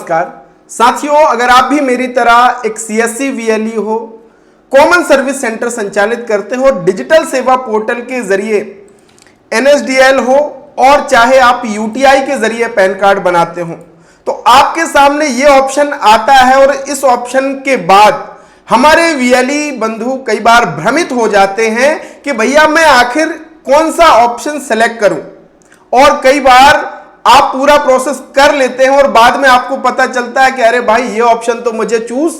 नमस्कार साथियों, अगर आप भी मेरी तरह एक सीएससी वीएलई हो, कॉमन सर्विस सेंटर संचालित करते हो, डिजिटल सेवा पोर्टल के जरिए एनएसडीएल हो और चाहे आप यूटीआई के जरिए पैन कार्ड बनाते हो, तो आपके सामने ये ऑप्शन आता है और इस ऑप्शन के बाद हमारे वीएलई बंधु कई बार भ्रमित हो जाते हैं कि भैया मैं आखिर कौन सा ऑप्शन सेलेक्ट करूं। और कई बार आप पूरा प्रोसेस कर लेते हैं और बाद में आपको पता चलता है कि अरे भाई ये ऑप्शन तो मुझे चूज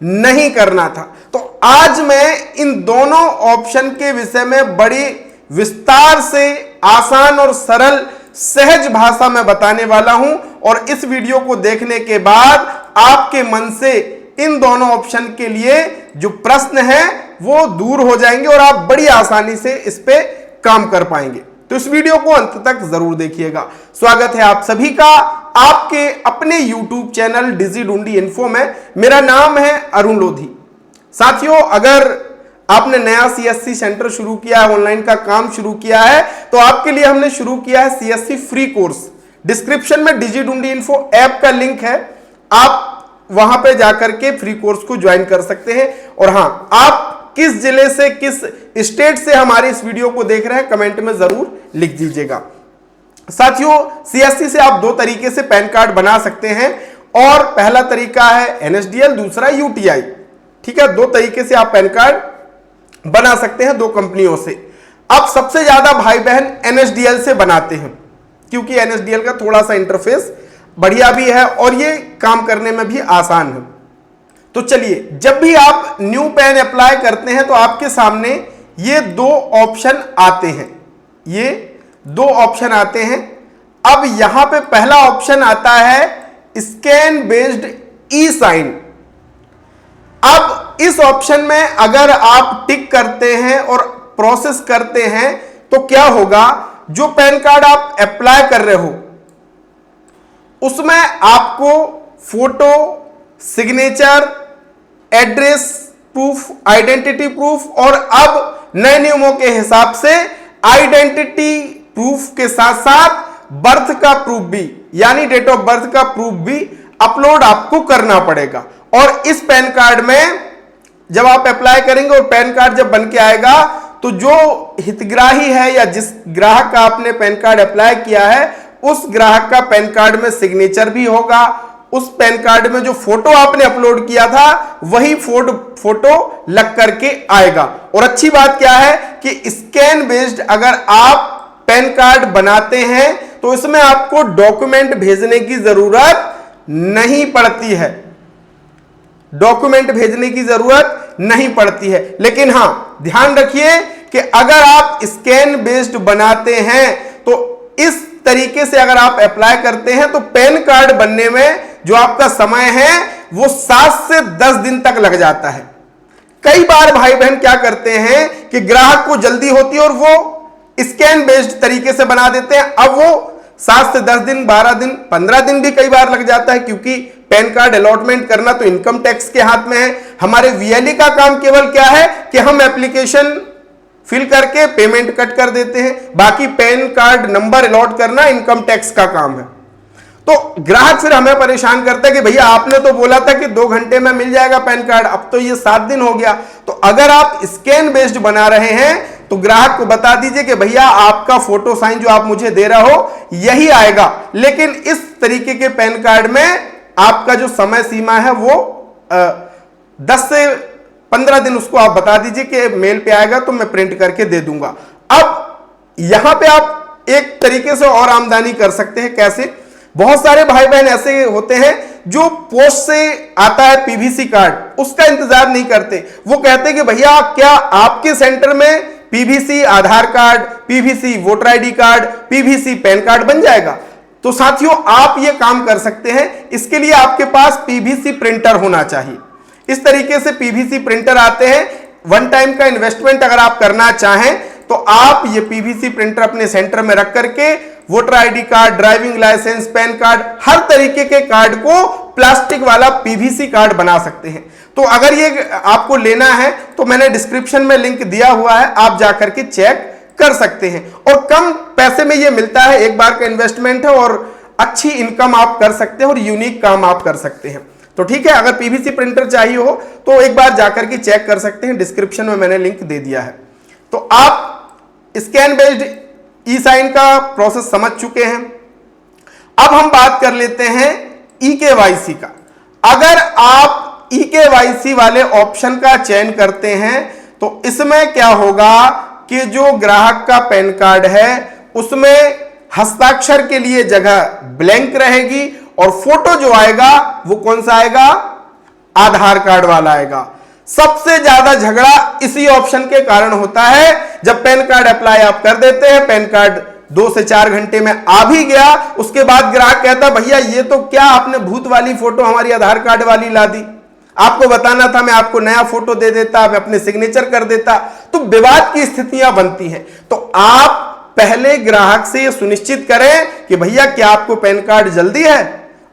नहीं करना था। तो आज मैं इन दोनों ऑप्शन के विषय में बड़ी विस्तार से आसान और सरल सहज भाषा में बताने वाला हूं और इस वीडियो को देखने के बाद आपके मन से इन दोनों ऑप्शन के लिए जो प्रश्न है वो दूर हो जाएंगे और आप बड़ी आसानी से इस पे काम कर पाएंगे। तो इस वीडियो को अंत तक जरूर देखिएगा। स्वागत है आप सभी का आपके अपने YouTube चैनल डिजी ढूंढी इन्फो में। मेरा नाम है अरुण लोधी। साथियों, अगर आपने नया सीएससी सेंटर शुरू किया है, ऑनलाइन का काम शुरू किया है, तो आपके लिए हमने शुरू किया है सीएससी फ्री कोर्स। डिस्क्रिप्शन में डिजी ढूंढी इन्फो ऐप का लिंक है, आप वहां पे जाकर के फ्री कोर्स को ज्वाइन कर सकते हैं। और हां, आप किस जिले से, किस स्टेट से हमारे इस वीडियो को देख रहे हैं, कमेंट में जरूर लिख दीजिएगा। साथियों, सीएससी से आप दो तरीके से पैन कार्ड बना सकते हैं और पहला तरीका है एनएसडीएल, दूसरा यूटीआई। ठीक है, दो तरीके से आप पैन कार्ड बना सकते हैं, दो कंपनियों से। अब सबसे ज्यादा भाई बहन एनएसडीएल से बनाते हैं क्योंकि एनएसडीएल का थोड़ा सा इंटरफेस बढ़िया भी है और ये काम करने में भी आसान है। तो चलिए, जब भी आप न्यू पैन अप्लाई करते हैं तो आपके सामने ये दो ऑप्शन आते हैं, ये दो ऑप्शन आते हैं। अब यहां पे पहला ऑप्शन आता है स्कैन बेस्ड ई साइन। अब इस ऑप्शन में अगर आप टिक करते हैं और प्रोसेस करते हैं तो क्या होगा, जो पैन कार्ड आप अप्लाई कर रहे हो उसमें आपको photo, signature, address proof, identity proof और अब नए नियमों के हिसाब से आइडेंटिटी प्रूफ के साथ साथ बर्थ का प्रूफ भी, यानी डेट ऑफ बर्थ का प्रूफ भी अपलोड आपको करना पड़ेगा। और इस पैन कार्ड में जब आप अप्लाई करेंगे और पैन कार्ड जब बन के आएगा तो जो हितग्राही है या जिस ग्राहक का आपने पैन कार्ड अप्लाई किया है उस ग्राहक का पैन कार्ड में सिग्नेचर भी होगा, उस पैन कार्ड में जो फोटो आपने अपलोड किया था वही फोटो लग करके आएगा। और अच्छी बात क्या है कि स्कैन बेस्ड अगर आप पैन कार्ड बनाते हैं तो इसमें आपको डॉक्यूमेंट भेजने की जरूरत नहीं पड़ती है, डॉक्यूमेंट भेजने की जरूरत नहीं पड़ती है। लेकिन हां, ध्यान रखिए कि अगर आप स्कैन बेस्ड बनाते हैं तो इस तरीके से अगर आप अप्लाई करते हैं तो पैन कार्ड बनने में जो आपका समय है वो 7 से 10 दिन तक लग जाता है। कई बार भाई बहन क्या करते हैं कि ग्राहक को जल्दी होती है और वो स्कैन बेस्ड तरीके से बना देते हैं। अब वो 7 से 10 दिन, 12 दिन, 15 दिन भी कई बार लग जाता है क्योंकि पैन कार्ड अलॉटमेंट करना तो इनकम टैक्स के हाथ में है। हमारे वीएलई का काम केवल क्या है कि हम एप्लीकेशन फिल करके पेमेंट कट कर देते हैं, बाकी पैन कार्ड नंबर अलॉट करना इनकम टैक्स का काम है। तो ग्राहक फिर हमें परेशान करता है कि भैया आपने तो बोला था कि 2 घंटे में मिल जाएगा पैन कार्ड, अब तो ये 7 दिन हो गया। तो अगर आप स्कैन बेस्ड बना रहे हैं तो ग्राहक को बता दीजिए कि भैया आपका फोटो साइन जो आप मुझे दे रहे हो यही आएगा, लेकिन इस तरीके के पैन कार्ड में आपका जो समय सीमा है वो 10 से 15 दिन उसको आप बता दीजिए कि मेल पे आएगा तो मैं प्रिंट करके दे दूंगा। अब यहां पे आप एक तरीके से और आमदनी कर सकते हैं। कैसे? बहुत सारे भाई बहन ऐसे होते हैं जो पोस्ट से आता है पीवीसी कार्ड, उसका इंतजार नहीं करते। वो कहते हैं कि भैया क्या आपके सेंटर में PVC Aadhaar card, PVC voter ID card, PVC PAN card बन जाएगा? तो साथियों, आप ये काम कर सकते हैं। इसके लिए आपके पास पीवीसी प्रिंटर होना चाहिए। इस तरीके से पीवीसी प्रिंटर आते हैं। वन टाइम का इन्वेस्टमेंट अगर आप करना चाहें तो आप ये पीवीसी प्रिंटर अपने सेंटर में रख करके voter ID card, driving licence, PAN card, हर तरीके के कार्ड को प्लास्टिक वाला पीवीसी कार्ड बना सकते हैं। तो अगर ये आपको लेना है तो मैंने डिस्क्रिप्शन में लिंक दिया हुआ है, आप जाकर के चेक कर सकते हैं। और कम पैसे में ये मिलता है, एक बार का इन्वेस्टमेंट है और अच्छी इनकम आप कर सकते हैं और यूनिक काम आप कर सकते हैं। तो ठीक है, अगर पीवीसी प्रिंटर चाहिए हो तो एक बार जाकर के चेक कर सकते हैं, डिस्क्रिप्शन में मैंने लिंक दे दिया है। तो आप स्कैन बेस्ड ई साइन का प्रोसेस समझ चुके हैं। अब हम बात कर लेते हैं ई-केवाईसी का। अगर आप ई-केवाईसी वाले ऑप्शन का चयन करते हैं तो इसमें क्या होगा कि जो ग्राहक का पैन कार्ड है उसमें हस्ताक्षर के लिए जगह ब्लैंक रहेगी और फोटो जो आएगा वो कौन सा आएगा, आधार कार्ड वाला आएगा। सबसे ज्यादा झगड़ा इसी ऑप्शन के कारण होता है। जब पैन कार्ड अप्लाई आप कर देते हैं, पैन कार्ड 2 से 4 घंटे में आ भी गया, उसके बाद ग्राहक कहता भैया ये तो क्या आपने भूत वाली फोटो हमारी आधार कार्ड वाली ला दी, आपको बताना था, मैं आपको नया फोटो दे देता, मैं अपने सिग्नेचर कर देता। तो विवाद की स्थितियां बनती हैं। तो आप पहले ग्राहक से यह सुनिश्चित करें कि भैया क्या आपको पैन कार्ड जल्दी है,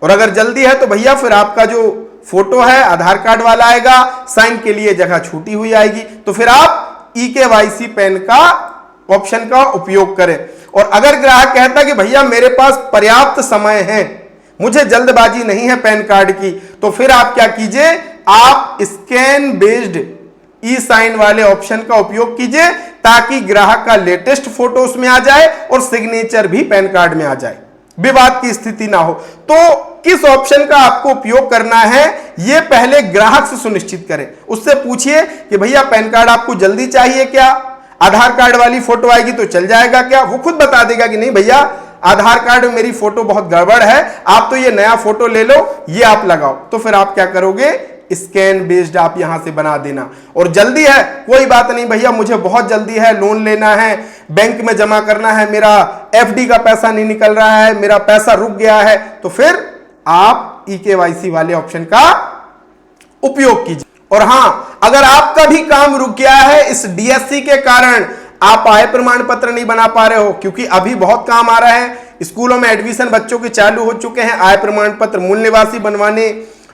और अगर जल्दी है तो भैया फिर आपका जो फोटो है आधार कार्ड वाला आएगा, साइन के लिए जगह छूटी हुई आएगी, तो फिर आप ई-केवाईसी पैन का ऑप्शन का उपयोग करें। और अगर ग्राहक कहता कि भैया मेरे पास पर्याप्त समय है, मुझे जल्दबाजी नहीं है पैन कार्ड की, तो फिर आप क्या कीजिए, आप स्कैन बेस्ड ई साइन वाले ऑप्शन का उपयोग कीजिए ताकि ग्राहक का लेटेस्ट फोटो उसमें आ जाए और सिग्नेचर भी पैन कार्ड में आ जाए, विवाद की स्थिति ना हो। तो किस ऑप्शन का आपको उपयोग करना है यह पहले ग्राहक से सुनिश्चित करें। उससे पूछिए कि भैया पैन कार्ड आपको जल्दी चाहिए क्या, आधार कार्ड वाली फोटो आएगी तो चल जाएगा क्या। वो खुद बता देगा कि नहीं भैया आधार कार्ड में मेरी फोटो बहुत गड़बड़ है, आप तो ये नया फोटो ले लो, ये आप लगाओ। तो फिर आप क्या करोगे, स्कैन बेस्ड आप यहां से बना देना। और जल्दी है कोई बात नहीं भैया, मुझे बहुत जल्दी है, लोन लेना है, बैंक में जमा करना है, मेरा एफडी का पैसा नहीं निकल रहा है, मेरा पैसा रुक गया है, तो फिर आप ई-केवाईसी वाले ऑप्शन का उपयोग कीजिए। और हां, अगर आपका भी काम रुक गया है इस डीएससी के कारण, आप आय प्रमाण पत्र नहीं बना पा रहे हो, क्योंकि अभी बहुत काम आ रहा है, स्कूलों में एडमिशन बच्चों के चालू हो चुके हैं, आय प्रमाण पत्र मूल निवासी बनवाने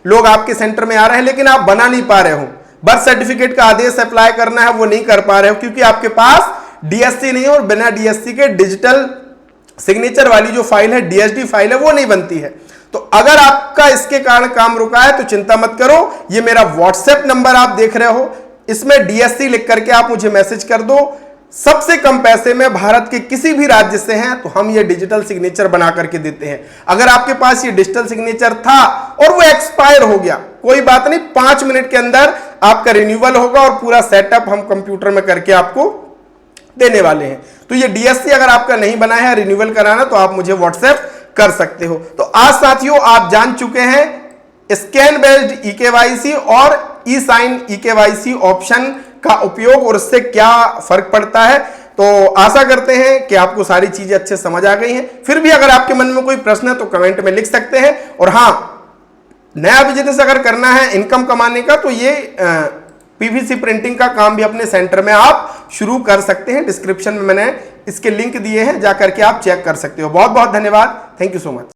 लोग आपके सेंटर में आ रहे हैं, लेकिन आप बना नहीं पा रहे हो, बर्थ सर्टिफिकेट का आदेश अप्लाई करना है वो नहीं कर पा रहे हो क्योंकि आपके पास डीएससी नहीं है, और बिना डीएससी के डिजिटल सिग्नेचर वाली जो फाइल है, डीएसडी फाइल है, वो नहीं बनती है। तो अगर आपका इसके कारण काम रुका है तो चिंता मत करो, ये मेरा व्हाट्सएप नंबर आप देख रहे हो, इसमें डीएससी लिख करके आप मुझे मैसेज कर दो। सबसे कम पैसे में भारत के किसी भी राज्य से हैं तो हम ये डिजिटल सिग्नेचर बना करके देते हैं। अगर आपके पास ये डिजिटल सिग्नेचर था और वो एक्सपायर हो गया, कोई बात नहीं, 5 मिनट के अंदर आपका रिन्यूअल होगा और पूरा सेटअप हम कंप्यूटर में करके आपको देने वाले हैं। तो ये डीएससी अगर आपका नहीं बना है, रिन्यूअल कराना, तो आप मुझे व्हाट्सएप कर सकते हो। तो आज साथियों आप जान चुके हैं स्कैन बेस्ड ई-केवाईसी और ई साइन ई-केवाईसी ऑप्शन का उपयोग और उससे क्या फर्क पड़ता है। तो आशा करते हैं कि आपको सारी चीजें अच्छे समझ आ गई हैं। फिर भी अगर आपके मन में कोई प्रश्न है तो कमेंट में लिख सकते हैं। और हां, नया बिजनेस अगर करना है इनकम कमाने का, तो ये पीवीसी प्रिंटिंग का काम भी अपने सेंटर में आप शुरू कर सकते हैं। डिस्क्रिप्शन में मैंने इसके लिंक दिए हैं, जाकर के आप चेक कर सकते हो। बहुत बहुत धन्यवाद, थैंक यू सो मच।